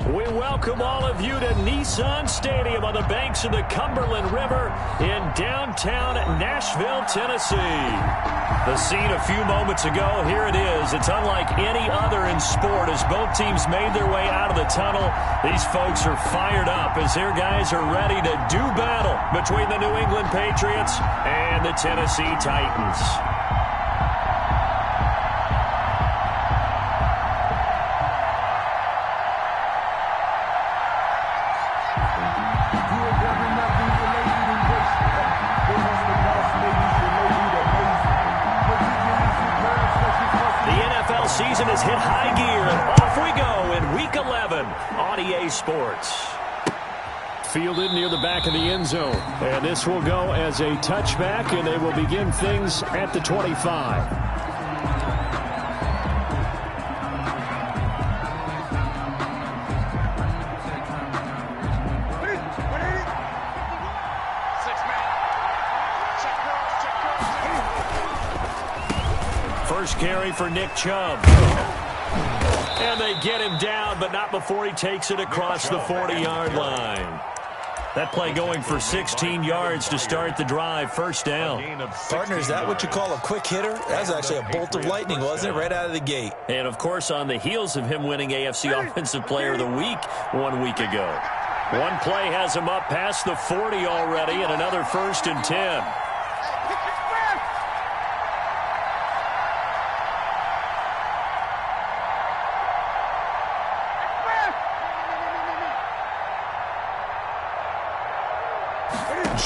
We welcome all of you to Nissan Stadium on the banks of the Cumberland River in downtown Nashville, Tennessee. The scene a few moments ago, here it is. It's unlike any other in sport as both teams made their way out of the tunnel. These folks are fired up as their guys are ready to do battle between the New England Patriots and the Tennessee Titans. Season has hit high gear, and off we go in Week 11 on EA Sports. Fielded near the back of the end zone, and this will go as a touchback, and they will begin things at the 25. First carry for Nick Chubb. And they get him down, but not before he takes it across the 40-yard line. That play going for 16 yards to start the drive. First down. Partner, is that what you call a quick hitter? That was actually a bolt of lightning, wasn't it? Right out of the gate. And, of course, on the heels of him winning AFC Offensive Player of the Week 1 week ago. One play has him up past the 40 already, and another 1st and 10.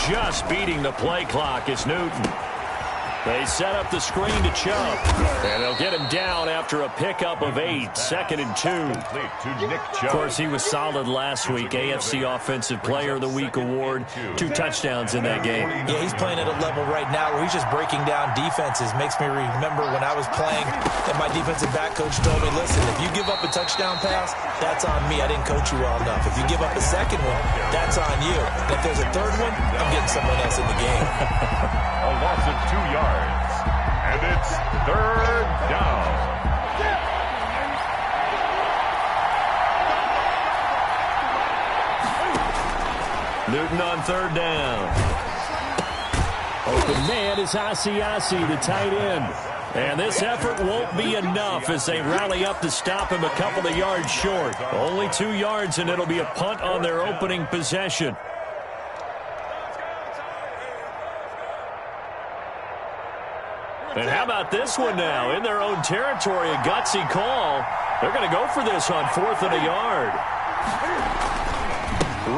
Just beating the play clock is Newton. They set up the screen to Chubb, and they'll get him down after a pickup of 8, 2nd and 2. Of course, he was solid last week. AFC Offensive Player of the Week award, 2 touchdowns in that game. Yeah, he's playing at a level right now where he's just breaking down defenses. Makes me remember when I was playing and my defensive back coach told me, listen, if you give up a touchdown pass, that's on me. I didn't coach you well enough. If you give up a second one, that's on you. And if there's a third one, I'm getting someone else in the game. A loss of 2 yards, and it's 3rd down. Newton on 3rd down. Open man is Asiasi, the tight end. And this effort won't be enough as they rally up to stop him a couple of yards short. Only 2 yards, and it'll be a punt on their opening possession. And how about this one now? In their own territory, a gutsy call. They're going to go for this on 4th and a yard.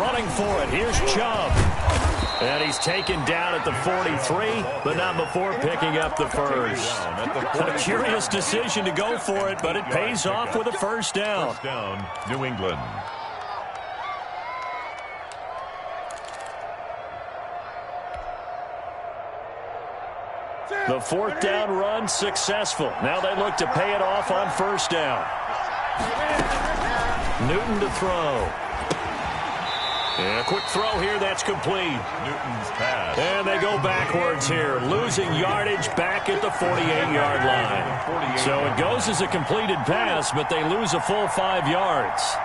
Running for it. Here's Chubb. And he's taken down at the 43, but not before picking up the first. A curious decision to go for it, but it pays off with a first down. First down, New England. The 4th down run successful. Now they look to pay it off on 1st down. Newton to throw. And a quick throw here, that's complete. Newton's pass. And they go backwards here, losing yardage back at the 48-yard line. So it goes as a completed pass, but they lose a full 5 yards.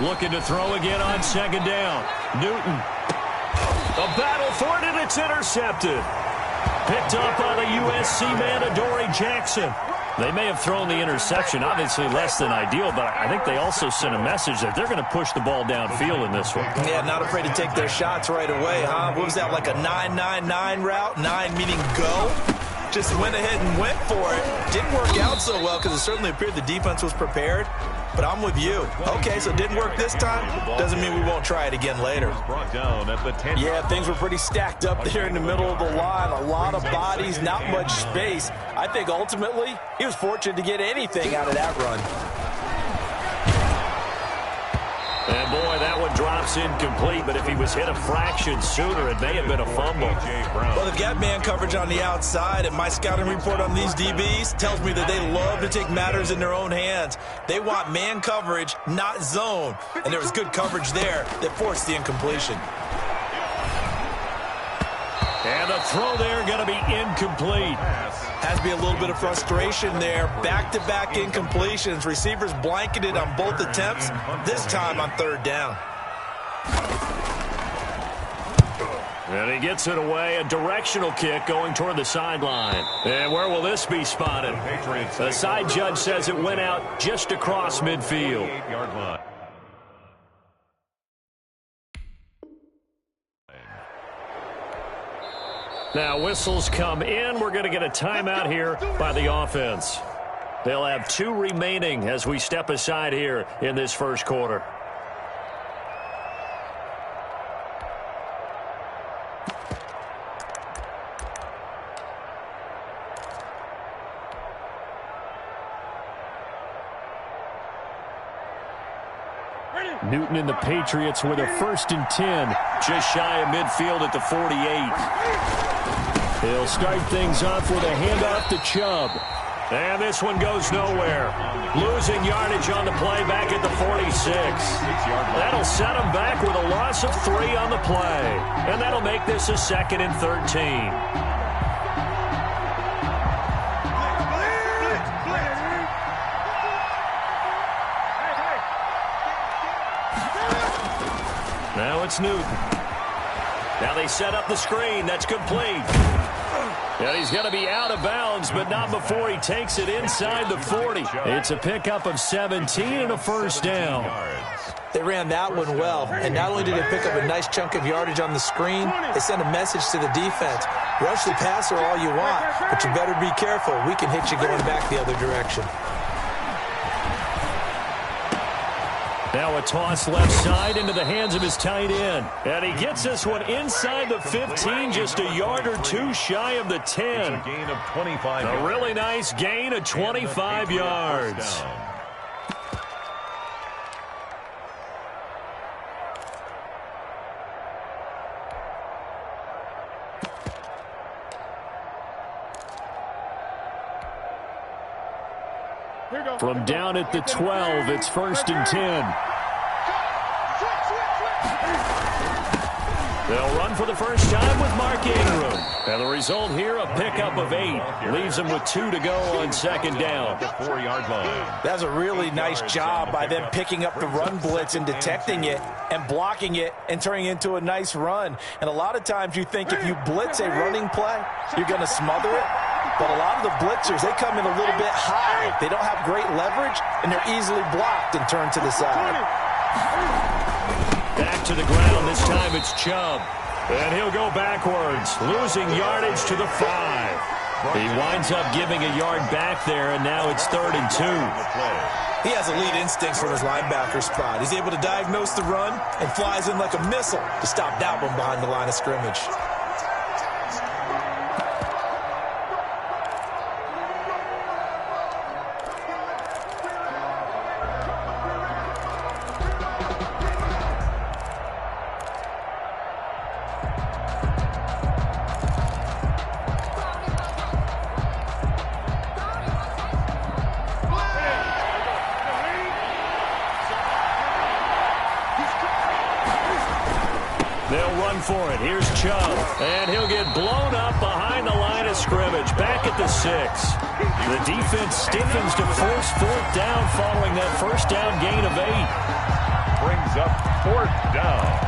Looking to throw again on 2nd down. Newton. A battle for it, and it's intercepted. Picked up by the USC man, Adoree Jackson. They may have thrown the interception, obviously less than ideal, but I think they also sent a message that they're going to push the ball downfield in this one. Yeah, not afraid to take their shots right away, huh? What was that, like a 9-9-9 route? 9 meaning go? Just went ahead and went for it. Didn't work out so well because it certainly appeared the defense was prepared. But I'm with you. Okay, so it didn't work this time. Doesn't mean we won't try it again later. Brought down at the 10. Yeah, things were pretty stacked up there in the middle of the line. A lot of bodies, not much space. I think ultimately he was fortunate to get anything out of that run. And boy, that one drops incomplete, but if he was hit a fraction sooner, it may have been a fumble. Well, they've got man coverage on the outside, and my scouting report on these DBs tells me that they love to take matters in their own hands. They want man coverage, not zone. And there was good coverage there that forced the incompletion. And the throw there going to be incomplete. Has to be a little bit of frustration there. Back-to-back incompletions. Receivers blanketed on both attempts, this time on third down. And he gets it away. A directional kick going toward the sideline. And where will this be spotted? The side judge says it went out just across midfield. Now whistles come in. We're going to get a timeout here by the offense. They'll have 2 remaining as we step aside here in this first quarter. Newton and the Patriots with a 1st and 10, just shy of midfield at the 48. He'll start things off with a handoff to Chubb. And this one goes nowhere. Losing yardage on the play back at the 46. That'll set him back with a loss of 3 on the play. And that'll make this a 2nd and 13. Now it's Newton. Now they set up the screen. That's complete. And he's going to be out of bounds, but not before he takes it inside the 40. It's a pickup of 17 and a 1st down. They ran that one well, and not only did they pick up a nice chunk of yardage on the screen, they sent a message to the defense. Rush the passer all you want, but you better be careful. We can hit you going back the other direction. Now a toss left side into the hands of his tight end. And he gets this one inside the 15, just a yard or 2 shy of the 10. A gain of 25 A really nice gain of 25 yards. From down at the 12, it's 1st and 10. They'll run for the first time with Mark Ingram. And the result here, a pickup of 8. Leaves them with 2 to go on 2nd down. 4-yard line. That's a really nice job by them picking up the run blitz and detecting it and blocking it and turning it into a nice run. And a lot of times you think if you blitz a running play, you're going to smother it. But a lot of the blitzers, they come in a little bit high. They don't have great leverage, and they're easily blocked and turned to the side. Back to the ground. This time it's Chubb. And he'll go backwards, losing yardage to the 5. He winds up giving a yard back there, and now it's 3rd and 2. He has elite instincts from his linebacker spot. He's able to diagnose the run and flies in like a missile to stop that one behind the line of scrimmage. For it. Here's Chubb, and he'll get blown up behind the line of scrimmage. Back at the 6. The defense stiffens to force 4th down following that 1st down gain of 8. Brings up 4th down.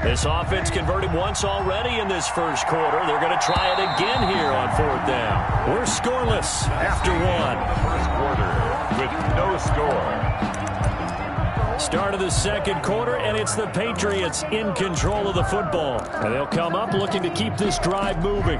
This offense converted once already in this first quarter. They're going to try it again here on 4th down. We're scoreless after 1. First quarter with no score. Start of the 2nd quarter, and it's the Patriots in control of the football. And they'll come up looking to keep this drive moving.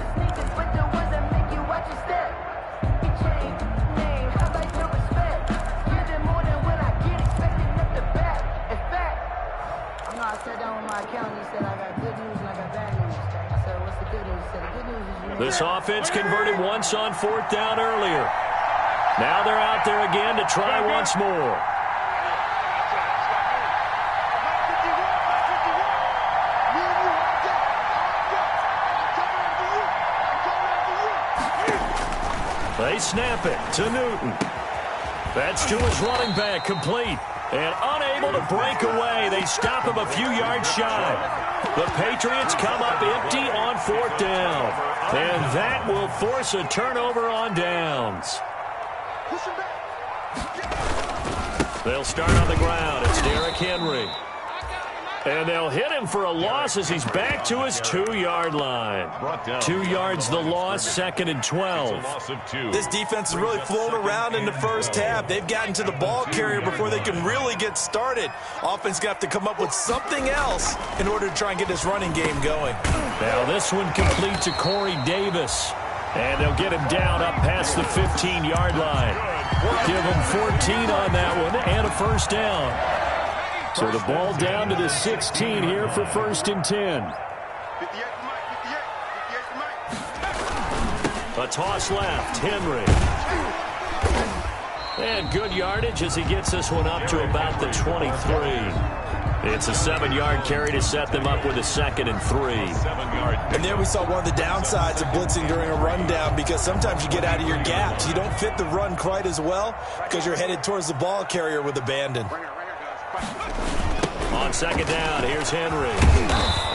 This offense converted once on 4th down earlier. Now they're out there again to try once more. They snap it to Newton. That's to his running back, complete. And unable to break away. They stop him a few yards shy. The Patriots come up empty on 4th down. And that will force a turnover on downs. They'll start on the ground. It's Derrick Henry. And they'll hit him for a loss as he's back to his 2-yard line. 2 yards the loss, 2nd and 12. This defense has really flown around in the first half. They've gotten to the ball carrier before they can really get started. Offense got to come up with something else in order to try and get this running game going. Now this one complete to Corey Davis. And they'll get him down up past the 15-yard line. Give him 14 on that one and a first down. So the ball down to the 16 here for 1st and 10. A toss left, Henry. And good yardage as he gets this one up to about the 23. It's a 7-yard carry to set them up with a 2nd and 3. And there we saw one of the downsides of blitzing during a rundown, because sometimes you get out of your gaps. You don't fit the run quite as well because you're headed towards the ball carrier with abandon. On 2nd down, here's Henry.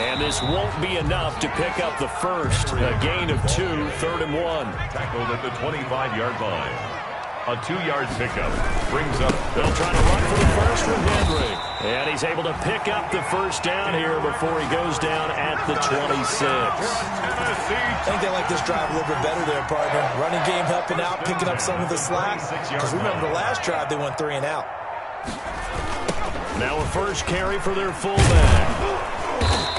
And this won't be enough to pick up the first. A gain of 2, 3rd and 1. Tackled at the 25-yard line. A 2-yard pickup brings up. They'll try to run for the first from Henry. And he's able to pick up the first down here before he goes down at the 26. I think they like this drive a little bit better there, partner. Running game helping out, picking up some of the slack. Because remember the last drive, they went 3 and out. Now a first carry for their fullback.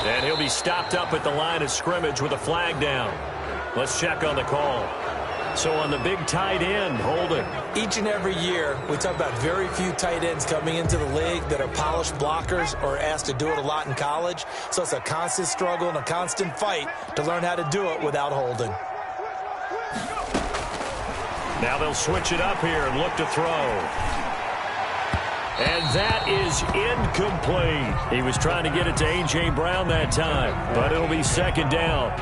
And he'll be stopped up at the line of scrimmage with a flag down. Let's check on the call. So on the big tight end, holding. Each and every year, we talk about very few tight ends coming into the league that are polished blockers or asked to do it a lot in college. So it's a constant struggle and a constant fight to learn how to do it without holding. Now they'll switch it up here and look to throw. And that is incomplete. He was trying to get it to A.J. Brown that time, but it'll be 2nd down.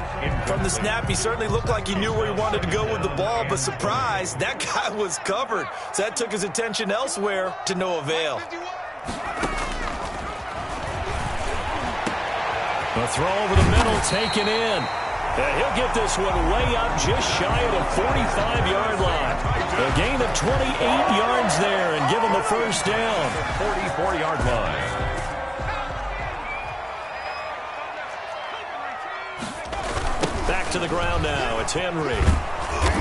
From the snap, he certainly looked like he knew where he wanted to go with the ball, but surprise, that guy was covered. So that took his attention elsewhere to no avail. A throw over the middle taken in. And he'll get this one way up just shy of the 45-yard line. A gain of 28 yards there and give him a first down. 44-yard line. Back to the ground now. It's Henry.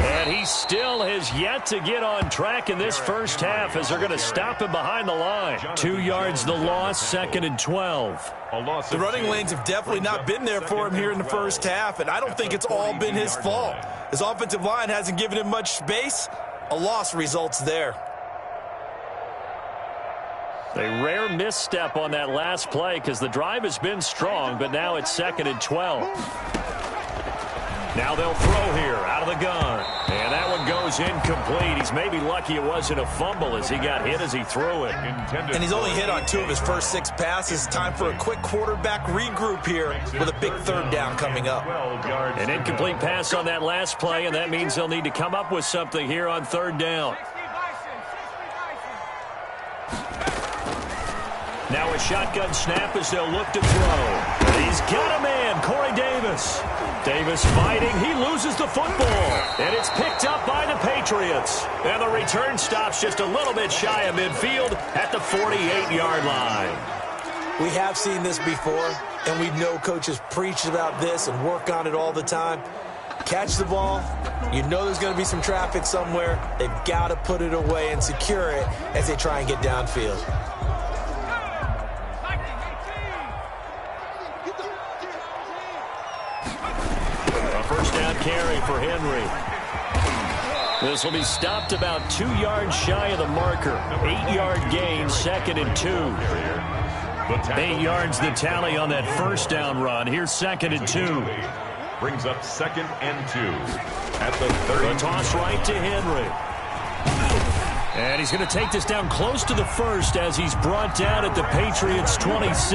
And he still has yet to get on track in this first half as they're going to stop him behind the line. 2 yards the loss, 2nd and 12. The running lanes have definitely not been there for him here in the first half, and I don't think it's all been his fault. His offensive line hasn't given him much space. A loss results there. A rare misstep on that last play because the drive has been strong, but now it's 2nd and 12. Now they'll throw here out of the gun. And that one goes incomplete. He's maybe lucky it wasn't a fumble as he got hit as he threw it. And he's only hit on 2 of his first 6 passes. Time for a quick quarterback regroup here with a big 3rd down coming up. An incomplete pass on that last play, and that means they'll need to come up with something here on 3rd down. Now a shotgun snap as they'll look to throw. He's got a man, Corey Davis. Davis fighting. He loses the football. And it's picked up by the Patriots. And the return stops just a little bit shy of midfield at the 48-yard line. We have seen this before, and we know coaches preach about this and work on it all the time. Catch the ball. You know there's going to be some traffic somewhere. They've got to put it away and secure it as they try and get downfield. First down carry for Henry. This will be stopped about 2 yards shy of the marker. 8-yard gain, 2nd and 2. 8 yards the tally on that first down run. Here's 2nd and 2. Brings up 2nd and 2 at the 30. The toss right to Henry. And he's going to take this down close to the first as he's brought down at the Patriots' 26.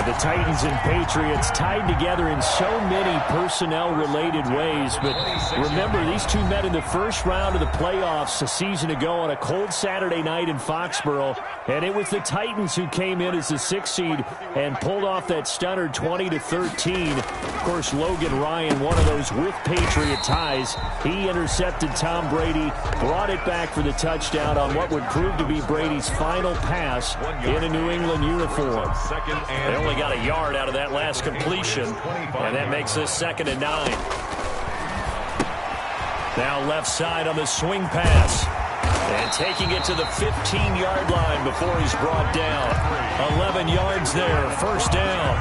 The Titans and Patriots tied together in so many personnel-related ways. But remember, these two met in the first round of the playoffs a season ago on a cold Saturday night in Foxborough. And it was the Titans who came in as the 6th seed and pulled off that stunner 20-13. Of course, Logan Ryan, one of those with Patriot ties. He intercepted Tom Brady, brought it back for the touchdown on what would prove to be Brady's final pass in a New England uniform. They only got a yard out of that last completion, and that makes this 2nd and 9. Now left side on the swing pass. And taking it to the 15-yard line before he's brought down. 11 yards there, first down.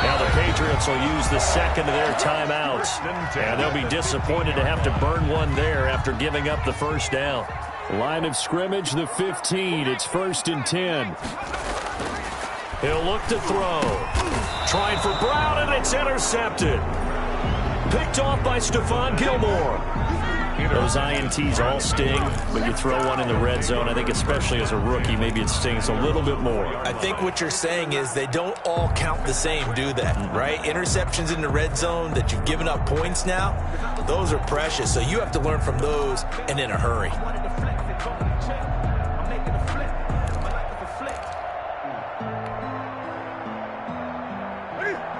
Now the Patriots will use the second of their timeouts. And they'll be disappointed to have to burn one there after giving up the first down. Line of scrimmage, the 15. It's 1st and 10. He'll look to throw. Trying for Brown, and it's intercepted. Picked off by Stephon Gilmore. Those INTs all sting, but you throw one in the red zone. I think especially as a rookie, maybe it stings a little bit more. I think what you're saying is they don't all count the same, do they? Right? Interceptions in the red zone that you've given up points now, those are precious. So you have to learn from those and in a hurry.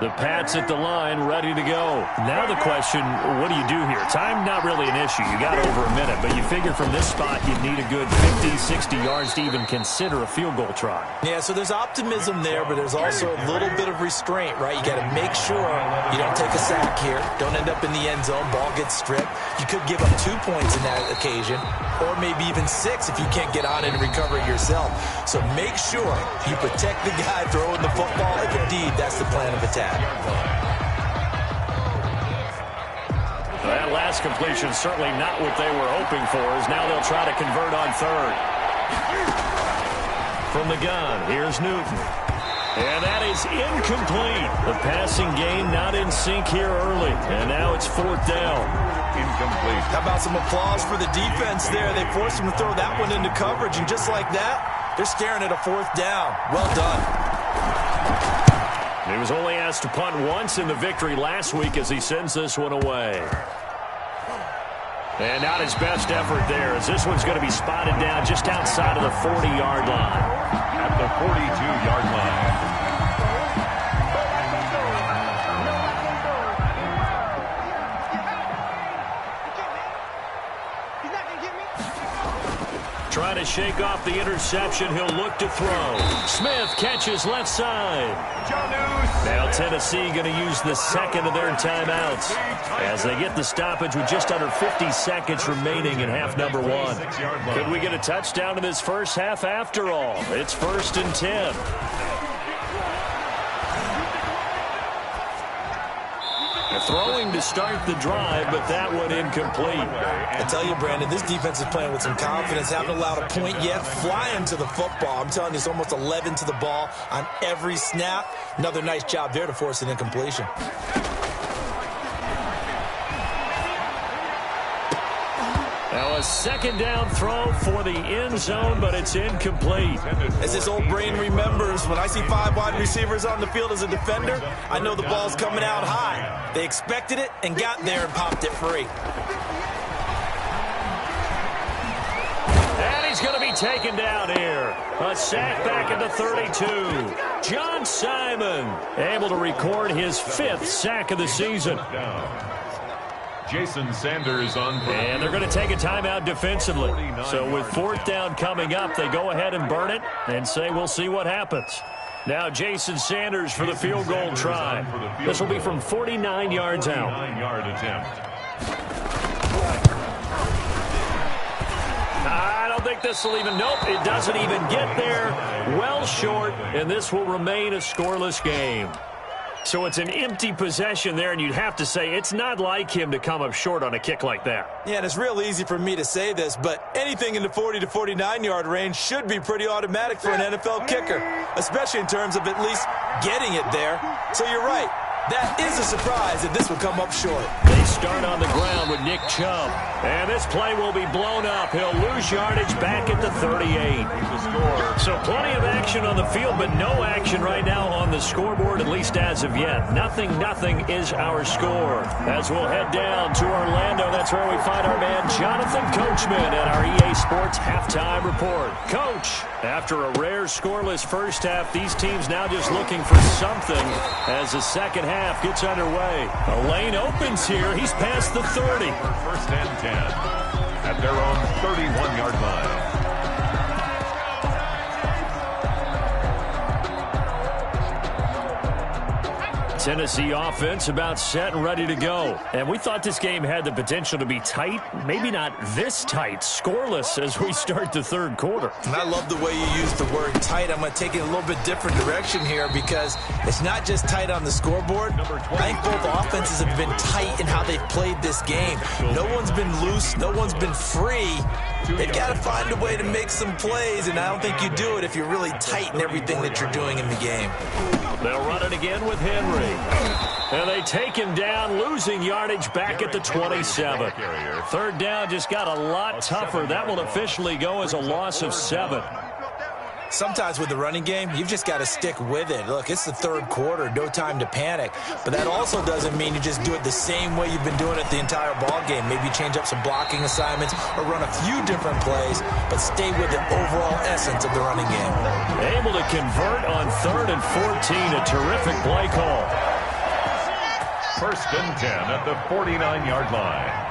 The Pats at the line, ready to go. Now the question, what do you do here? Time not really an issue. You got over a minute, but you figure from this spot you'd need a good 50, 60 yards to even consider a field goal try. Yeah, so there's optimism there, but there's also a little bit of restraint, right? You got to make sure you don't take a sack here. Don't end up in the end zone. Ball gets stripped. You could give up 2 points in that occasion, or maybe even 6 if you can't get on it and recover it yourself. So make sure you protect the guy throwing the football if indeed that's the plan of attack. That last completion certainly not what they were hoping for, as now they'll try to convert on 3rd. From the gun, here's Newton. And that is incomplete. The passing game not in sync here early. And now it's 4th down. Incomplete. How about some applause for the defense there? They forced him to throw that one into coverage, and just like that, they're staring at a 4th down. Well done. He was only asked to punt once in the victory last week as he sends this one away. And not his best effort there, as this one's going to be spotted down just outside of the 40-yard line. At the 42-yard line. Trying to shake off the interception. He'll look to throw. Smith catches left side. Now Tennessee going to use the second of their timeouts as they get the stoppage with just under 50 seconds remaining in half number 1. Could we get a touchdown in this first half after all? It's 1st and 10. Throwing to start the drive, but that one incomplete. I tell you, Brandon, this defense is playing with some confidence. Haven't allowed a point yet. Flying to the football. I'm telling you, it's almost 11 to the ball on every snap. Another nice job there to force an incompletion. Now a 2nd down throw for the end zone, but it's incomplete. As his old brain remembers, when I see 5 wide receivers on the field as a defender, I know the ball's coming out high. They expected it and got there and popped it free. And he's going to be taken down here. A sack back at the 32. John Simon able to record his 5th sack of the season. Jason Sanders on. And they're going to take a timeout defensively. So with 4th down coming up, they go ahead and burn it and say we'll see what happens. Now Jason Sanders for the field goal try. This will be from 49 yards out. 49-yard attempt. I don't think this will even, nope, it doesn't even get there. Well short, and this will remain a scoreless game. So it's an empty possession there, and you'd have to say it's not like him to come up short on a kick like that. Yeah, and it's real easy for me to say this, but anything in the 40 to 49-yard range should be pretty automatic for an NFL kicker, especially in terms of at least getting it there. So you're right. That is a surprise, and this will come up short. They start on the ground with Nick Chubb. And this play will be blown up. He'll lose yardage back at the 38. So plenty of action on the field, but no action right now on the scoreboard, at least as of yet. Nothing is our score. As we'll head down to Orlando, that's where we find our man Jonathan Coachman at our EA Sports Halftime Report. Coach, after a rare scoreless first half, these teams now just looking for something as the second half gets underway. A lane opens here. He's past the 30. First and 10 at their own 31-yard line. Tennessee offense about set and ready to go. And we thought this game had the potential to be tight, maybe not this tight, scoreless as we start the third quarter. And I love the way you use the word tight. I'm going to take it a little bit different direction here because it's not just tight on the scoreboard. I think both offenses have been tight in how they've played this game. No one's been loose. No one's been free. They've got to find a way to make some plays, and I don't think you do it if you're really tight in everything that you're doing in the game. They'll run it again with Henry. And they take him down, losing yardage back at the 27. Third down just got a lot tougher. That will officially go as a loss of 7. Sometimes with the running game, you've just got to stick with it. Look, it's the third quarter, no time to panic. But that also doesn't mean you just do it the same way you've been doing it the entire ball game. Maybe change up some blocking assignments or run a few different plays, but stay with the overall essence of the running game. Able to convert on 3rd and 14, a terrific play call. First and 10 at the 49-yard line.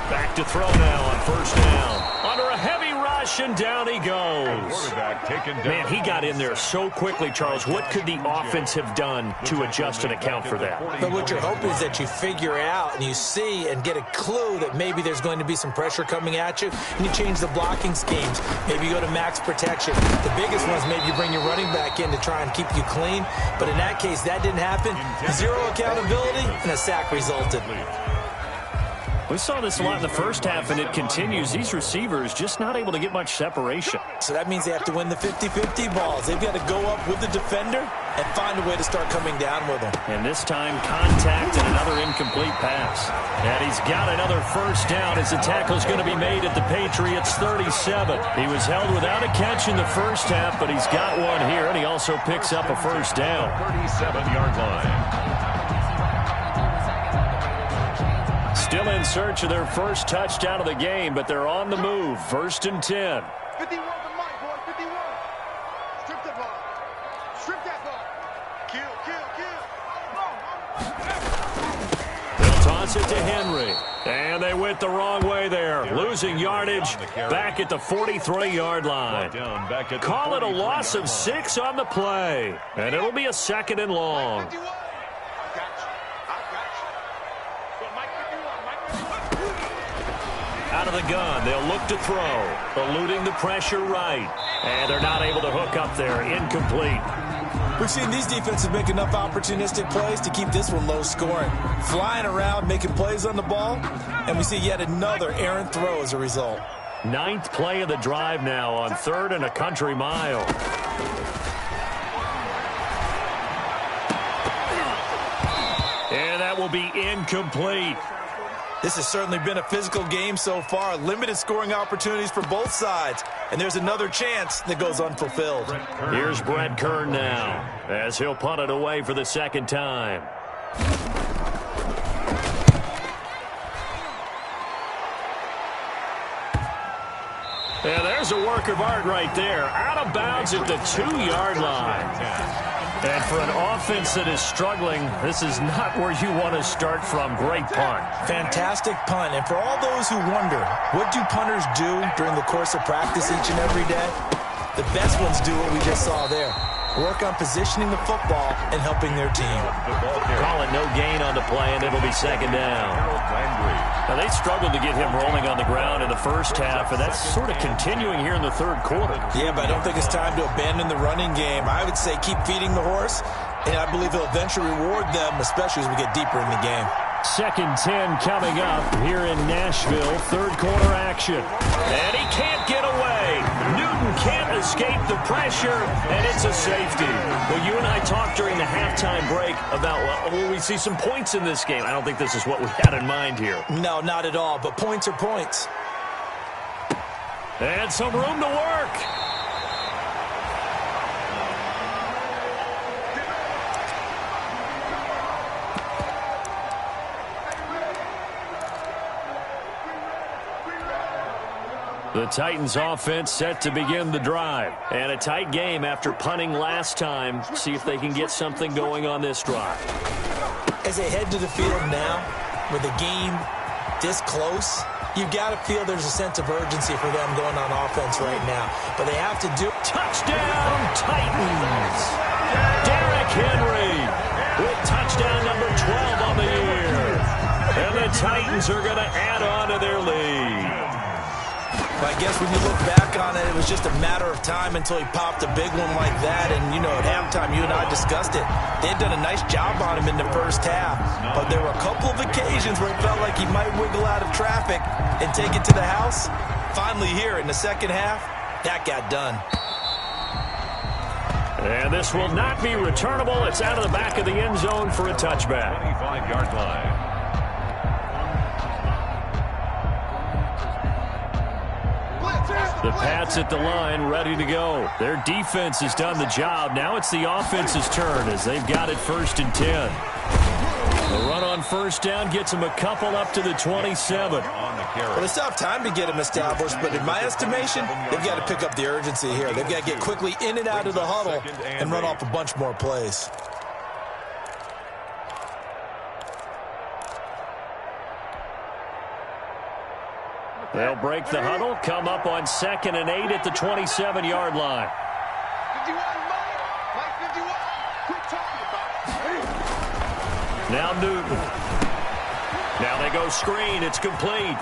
Back to throw now on first down. Under a heavy rush, and down he goes. Quarterback taken down. Man, he got in there so quickly, Charles. What could the offense have done to adjust and account for that? But what you're hoping is that you figure out and you see and get a clue that maybe there's going to be some pressure coming at you, and you change the blocking schemes. Maybe you go to max protection. The biggest one is maybe you bring your running back in to try and keep you clean. But in that case, that didn't happen. Zero accountability, and a sack resulted. We saw this a lot in the first half, and it continues. These receivers just not able to get much separation. So that means they have to win the 50-50 balls. They've got to go up with the defender and find a way to start coming down with them. And this time, contact and another incomplete pass. And he's got another first down as the tackle is going to be made at the Patriots' 37. He was held without a catch in the first half, but he's got one here, and he also picks up a first down. 37-yard line. Still in search of their first touchdown of the game, but they're on the move. 1st and 10. 51 to Mike, boy, 51. Strip that ball. Strip that ball. Kill. They'll toss it to Henry. And they went the wrong way there. Losing yardage back at the 43-yard line. Call it a loss of 6 on the play. And it'll be a 2nd and long. Out of the gun, they'll look to throw, eluding the pressure right. And they're not able to hook up there. Incomplete. We've seen these defenses make enough opportunistic plays to keep this one low scoring. Flying around, making plays on the ball, and we see yet another errant throw as a result. 9th play of the drive now on 3rd and a country mile. And that will be incomplete. This has certainly been a physical game so far. Limited scoring opportunities for both sides. And there's another chance that goes unfulfilled. Here's Brett Kern now as he'll punt it away for the 2nd time. And there's a work of art right there. Out of bounds at the 2-yard line. And for an offense that is struggling, this is not where you want to start from. Great punt. Fantastic punt. And for all those who wonder, what do punters do during the course of practice each and every day? The best ones do what we just saw there. Work on positioning the football and helping their team. Call it no gain on the play, and it'll be 2nd down. Now, they struggled to get him rolling on the ground in the first half, and that's sort of continuing here in the 3rd quarter. Yeah, but I don't think it's time to abandon the running game. I would say keep feeding the horse, and I believe he'll eventually reward them, especially as we get deeper in the game. 2nd 10 coming up here in Nashville. 3rd quarter action. And he can't get away. Newton can't escaped the pressure, and it's a safety. Well, you and I talked during the halftime break about, well, will we see some points in this game? I don't think this is what we had in mind here. No, not at all, but points are points. And some room to work. The Titans offense set to begin the drive. And a tight game after punting last time. See if they can get something going on this drive. As they head to the field now, with the game this close, you've got to feel there's a sense of urgency for them going on offense right now. But they have to do... Touchdown, Titans! Derrick Henry with touchdown number 12 on the year. And the Titans are going to add on to their lead. I guess when you look back on it, it was just a matter of time until he popped a big one like that. And, you know, at halftime, you and I discussed it. They had done a nice job on him in the first half. But there were a couple of occasions where it felt like he might wiggle out of traffic and take it to the house. Finally here in the second half, that got done. And this will not be returnable. It's out of the back of the end zone for a touchback. 25-yard line. The Pats at the line, ready to go. Their defense has done the job. Now it's the offense's turn as they've got it 1st and 10. The run on first down gets them a couple up to the 27. Well, it's tough time to get them established, but in my estimation, they've got to pick up the urgency here. They've got to get quickly in and out of the huddle and run off a bunch more plays. They'll break the huddle, come up on 2nd and 8 at the 27-yard line. 51, Mike 51. Quit talking about it. Now Newton. Now they go screen. It's complete.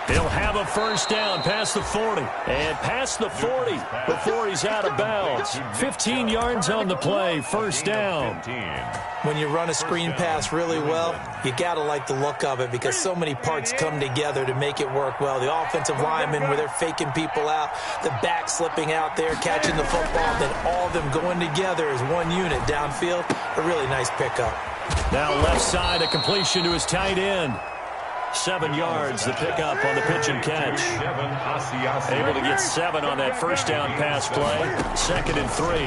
He'll have a first down past the 40. And past the 40 before he's out of bounds. 15 yards on the play. First down. When you run a screen pass really well, you got to like the look of it because so many parts come together to make it work well. The offensive linemen where they're faking people out, the back slipping out there, catching the football, then all of them going together as one unit downfield. A really nice pickup. Now left side, a completion to his tight end. 7 yards, the pickup on the pitch and catch. Able to get 7 on that first down pass play. 2nd and 3.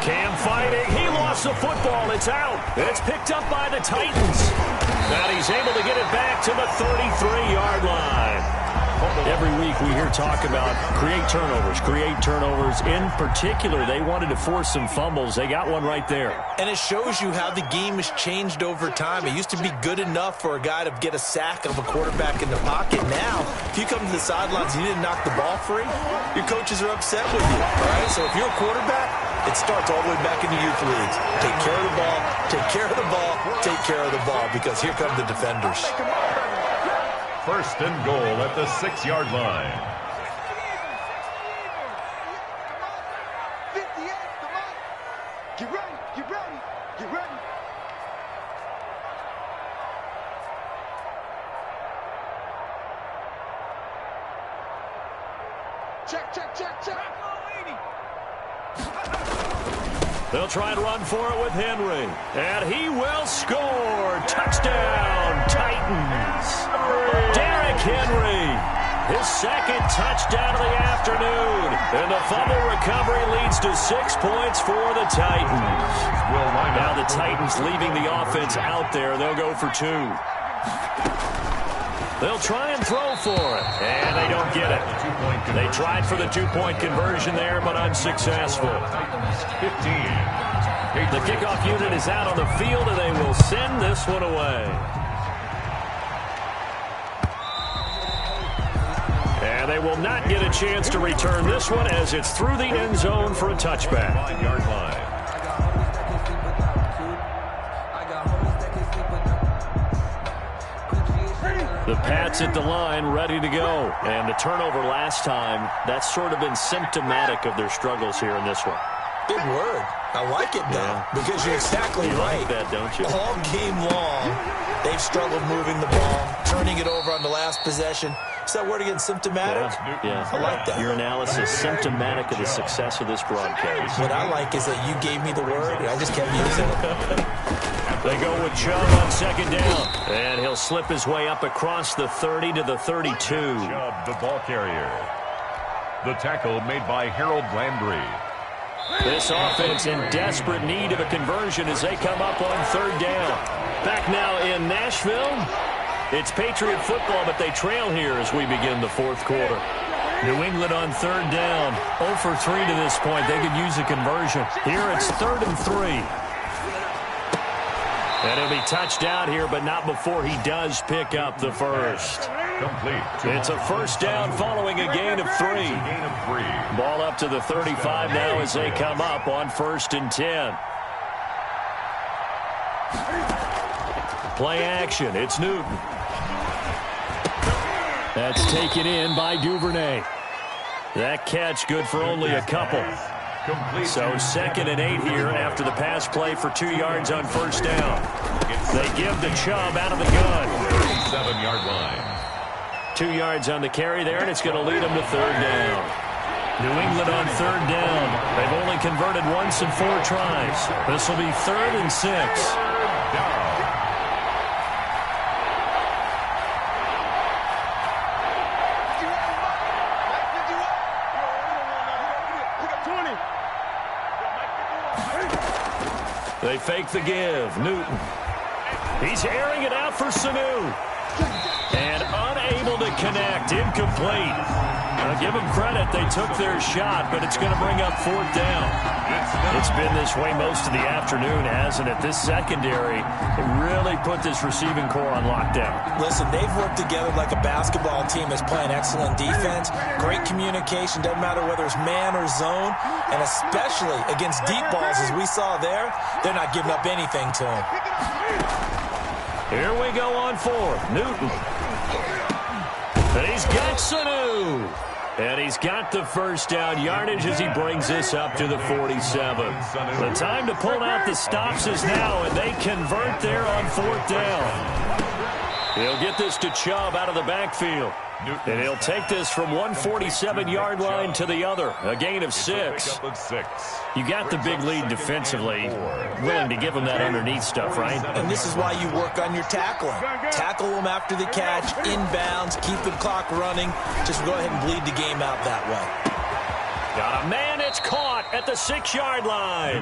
Cam fighting. He lost the football. It's out. It's picked up by the Titans. And he's able to get it back to the 33-yard line. Every week we hear talk about create turnovers. In particular, they wanted to force some fumbles. They got one right there. And it shows you how the game has changed over time. It used to be good enough for a guy to get a sack of a quarterback in the pocket. Now, if you come to the sidelines and you didn't knock the ball free, your coaches are upset with you. All right? So if you're a quarterback, it starts all the way back in the youth leagues. Take care of the ball, take care of the ball, take care of the ball, because here come the defenders. 1st and goal at the 6-yard line. 58, come on. Get ready, get ready, get ready. Check. They'll try and run for it with Henry. And he will score. Touchdown, Titans. Derrick Henry, his 2nd touchdown of the afternoon. And the fumble recovery leads to 6 points for the Titans. Now the Titans leaving the offense out there. They'll go for 2. They'll try and throw for it, and they don't get it. They tried for the 2-point conversion there, but unsuccessful. 15. The kickoff unit is out on the field, and they will send this one away. And they will not get a chance to return this one as it's through the end zone for a touchback. 5-yard line. The Pats at the line, ready to go. And the turnover last time, that's sort of been symptomatic of their struggles here in this one. Big word. I like it, though, because you're exactly right. Like that, don't you? All game long, they've struggled moving the ball, turning it over on the last possession. Is that word again, symptomatic? Yeah. I like that. Your analysis, symptomatic of the success of this broadcast. What I like is that you gave me the word, and I just kept using it. They go with Chubb on second down. And he'll slip his way up across the 30 to the 32. Chubb, the ball carrier. The tackle made by Harold Landry. This offense in desperate need of a conversion as they come up on third down. Back now in Nashville. It's Patriot football, but they trail here as we begin the fourth quarter. New England on third down. 0 for 3 to this point. They could use a conversion. Here it's 3rd and 3. And he'll be touched out here, but not before he does pick up the first. Complete. It's a first down following a gain of 3. Ball up to the 35 now as they come up on 1st and 10. Play action. It's Newton. That's taken in by Duvernay. That catch good for only a couple. So 2nd and 8 here after the pass play for 2 yards on first down. They give the Chubb out of the gun. 7-yard line. 2 yards on the carry there, and it's going to lead them to third down. New England on third down. They've only converted once in 4 tries. This will be 3rd and 6. They fake the give. Newton. He's airing it out for Sanu. And unable to connect. Incomplete. I'll give them credit. They took their shot, but it's going to bring up 4th down. It's been this way most of the afternoon, hasn't it? This secondary really put this receiving core on lockdown. Listen, they've worked together like a basketball team that's playing excellent defense. Great communication. Doesn't matter whether it's man or zone. And especially against deep balls, as we saw there, they're not giving up anything to him. Here we go on 4th. Newton. And he's got Sanu. And he's got the first down yardage as he brings this up to the 47. The time to pull out the stops is now, and they convert there on 4th down. He'll get this to Chubb out of the backfield. And he'll take this from 147-yard line to the other. A gain of 6. You got the big lead defensively. Willing to give him that underneath stuff, right? And this is why you work on your tackling. Tackle them after the catch, inbounds, keep the clock running. Just go ahead and bleed the game out that way. Got a man, it's caught at the 6-yard line.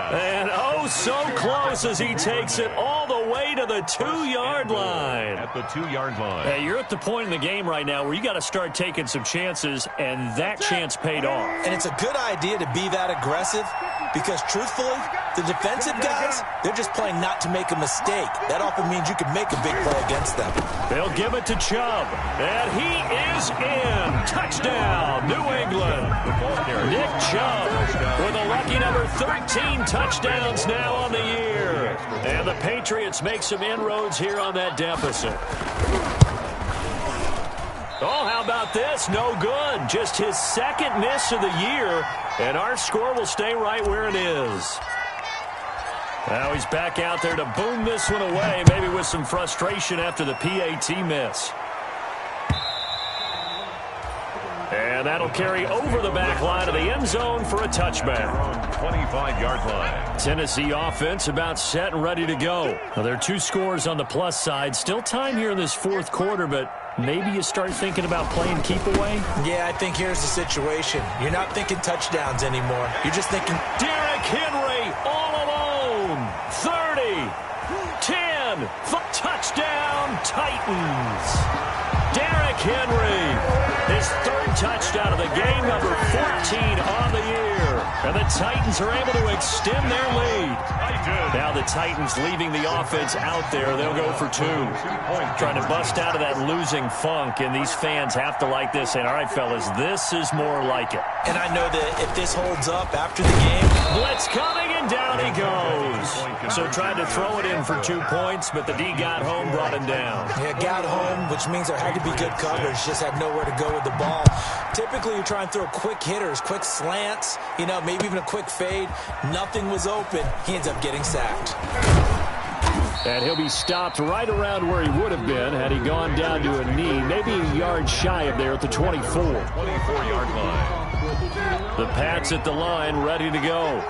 And oh, so close as he takes it all the way to the 2-yard line. At the 2-yard line. Hey, you're at the point in the game right now where you got to start taking some chances, and that chance paid off. And it's a good idea to be that aggressive because, truthfully, the defensive guys, they're just playing not to make a mistake. That often means you can make a big play against them. They'll give it to Chubb, and he is in. Touchdown, New England. Nick Chubb with a lucky number 13 touchdowns now on the year. And the Patriots make some inroads here on that deficit. Oh, how about this? No good. Just his 2nd miss of the year, and our score will stay right where it is. Now he's back out there to boom this one away, maybe with some frustration after the PAT miss. And that'll carry over the back line of the end zone for a touchback. 25-yard line. Tennessee offense about set and ready to go. Now, there are 2 scores on the plus side. Still time here in this 4th quarter, but maybe you start thinking about playing keep away? Yeah, I think here's the situation. You're not thinking touchdowns anymore. You're just thinking Derrick Henry all alone. 30, 10, touchdown Titans. Derrick Henry, his 3rd touchdown of the game, number 14 on the year. And the Titans are able to extend their lead. Now the Titans leaving the offense out there. They'll go for 2. Trying to bust out of that losing funk, and these fans have to like this. And all right, fellas, this is more like it. And I know that if this holds up after the game. Blitz coming, and down he goes. So tried to throw it in for 2 points, but the D got home, brought him down. Yeah, got home, which means there had to be good coverage. Just had nowhere to go with the ball. typically you're trying to throw quick hitters, quick slants, you know, maybe even a quick fade. Nothing was open. He ends up getting sacked. And he'll be stopped right around where he would have been had he gone down to a knee, maybe a yard shy of there at the 24. 24-yard line. The Pats at the line, ready to go.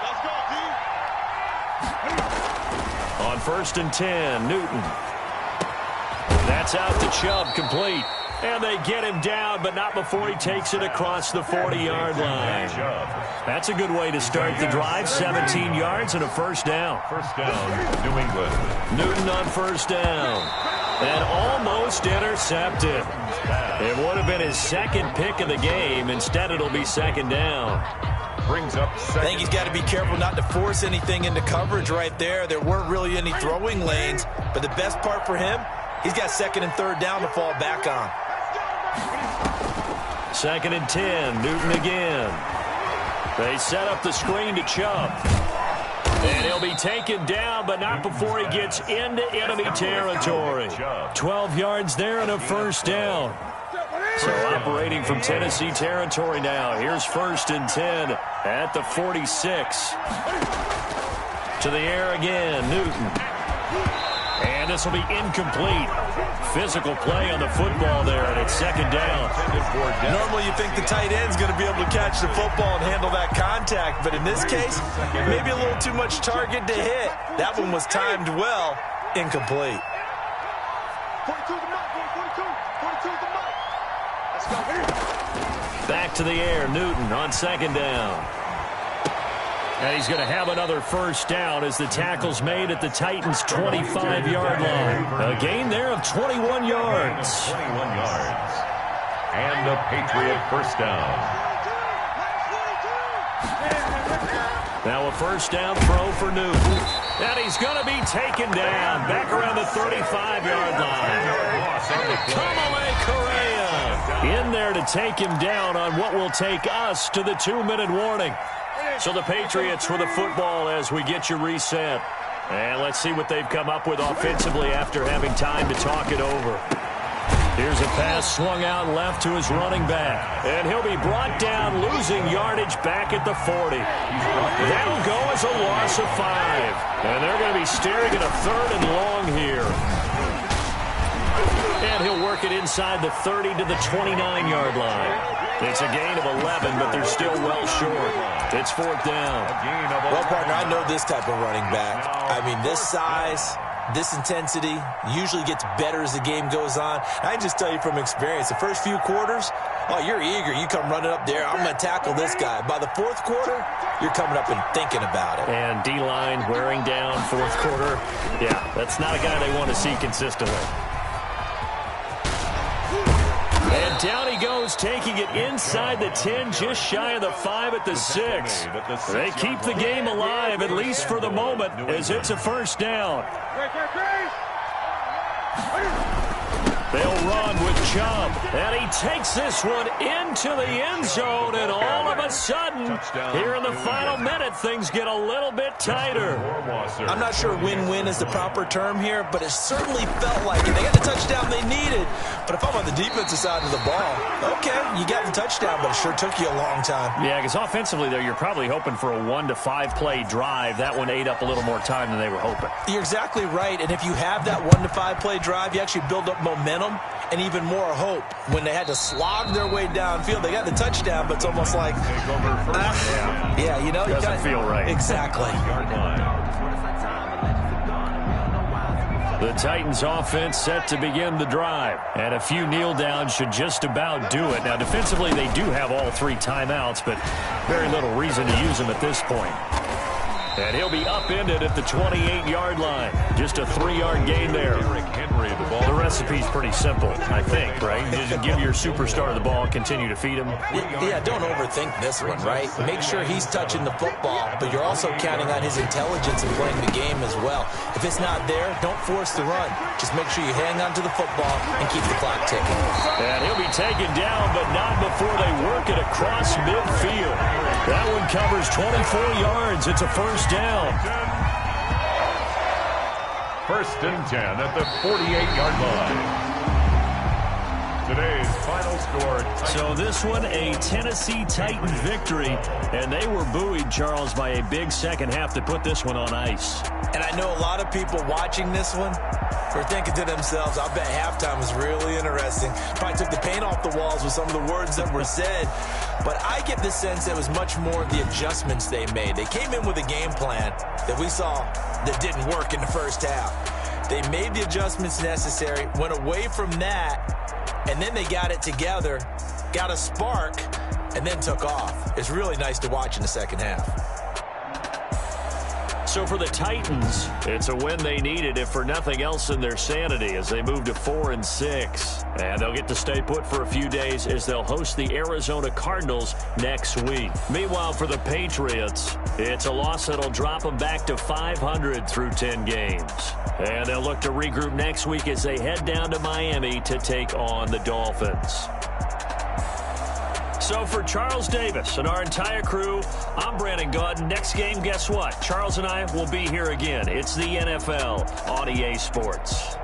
Let's go, D. On 1st and 10, Newton. That's out to Chubb, complete. And they get him down, but not before he takes it across the 40-yard line. That's a good way to start the drive. 17 yards and a first down. First down, New England. Newton on first down. And almost intercepted. It would have been his second pick of the game. Instead, it'll be second down. Brings up second. I think he's got to be careful not to force anything into coverage right there. There weren't really any throwing lanes. But the best part for him, he's got 2nd and 3rd down to fall back on. 2nd and 10, Newton again. They set up the screen to Chubb. And he'll be taken down, but not before he gets into enemy territory. 12 yards there and a first down. So operating from Tennessee territory now. Here's 1st and 10 at the 46. To the air again, Newton. And this will be incomplete. Physical play on the football there, and it's 2nd down. Normally you think the tight end's going to be able to catch the football and handle that contact, but in this case, maybe a little too much target to hit. That one was timed well, incomplete. 42 the mark, 42 the mark. Let's go. Back to the air, Newton on 2nd down. And he's going to have another first down as the tackle's made at the Titans' 25-yard line. A gain there of 21 yards. 21 yards. And a Patriot first down. Now a first down throw for Newton. And he's going to be taken down back around the 35-yard line. Kamale Correa in there to take him down on what will take us to the 2-minute warning. So the Patriots with the football as we get you reset. And let's see what they've come up with offensively after having time to talk it over. Here's a pass swung out left to his running back. And he'll be brought down, losing yardage back at the 40. That'll go as a loss of 5. And they're going to be staring at a 3rd and long here. And he'll work it inside the 30 to the 29-yard line. It's a gain of 11, but they're still well short. It's 4th down. Well, partner, I know this type of running back. I mean, this size, this intensity usually gets better as the game goes on. I can just tell you from experience, the first few quarters, oh, you're eager. You come running up there, I'm going to tackle this guy. By the 4th quarter, you're coming up and thinking about it. And D-line wearing down 4th quarter. Yeah, that's not a guy they want to see consistently. And down he goes, taking it inside the 10, just shy of the 5 at the 6. They keep the game alive, at least for the moment, as it's a first down. They'll run with Chubb, and he takes this one into the end zone, and all of a sudden, here in the final minute, things get a little bit tighter. I'm not sure win-win is the proper term here, but it certainly felt like it. They got the touchdown they needed, but if I'm on the defensive side of the ball, okay, you got the touchdown, but it sure took you a long time. Yeah, because offensively, though, you're probably hoping for a 1 to 5 play drive. That one ate up a little more time than they were hoping. You're exactly right, and if you have that 1 to 5 play drive, you actually build up momentum and even more hope. When they had to slog their way downfield, they got the touchdown, but it's almost like, yeah, you know, doesn't feel right. Exactly. The Titans offense set to begin the drive, and a few kneel downs should just about do it. Now, defensively, they do have all 3 timeouts, but very little reason to use them at this point. And he'll be upended at the 28-yard line. Just a 3-yard gain there. The recipe's pretty simple, I think, right? You just give your superstar the ball, continue to feed him. Yeah, don't overthink this one, right? Make sure he's touching the football, but you're also counting on his intelligence in playing the game as well. If it's not there, don't force the run. Just make sure you hang on to the football and keep the clock ticking. And he'll be taken down, but not before they work it across midfield. That one covers 24 yards. It's a first down. 1st and 10 at the 48-yard line. Today's final score. So this one, a Tennessee Titan victory, and they were buoyed, Charles, by a big second half to put this one on ice. And I know a lot of people watching this one were thinking to themselves, I bet halftime was really interesting. Probably took the paint off the walls with some of the words that were said. But I get the sense it was much more the adjustments they made. They came in with a game plan that we saw that didn't work in the first half. They made the adjustments necessary, went away from that, and then they got it together, got a spark, and then took off. It's really nice to watch in the second half. So for the Titans, it's a win they needed, if for nothing else in their sanity, as they move to 4-6. And they'll get to stay put for a few days as they'll host the Arizona Cardinals next week. Meanwhile, for the Patriots, it's a loss that'll drop them back to 500 through 10 games. And they'll look to regroup next week as they head down to Miami to take on the Dolphins. So for Charles Davis and our entire crew, I'm Brandon Gaudin. Next game, guess what? Charles and I will be here again. It's the NFL on EA Sports.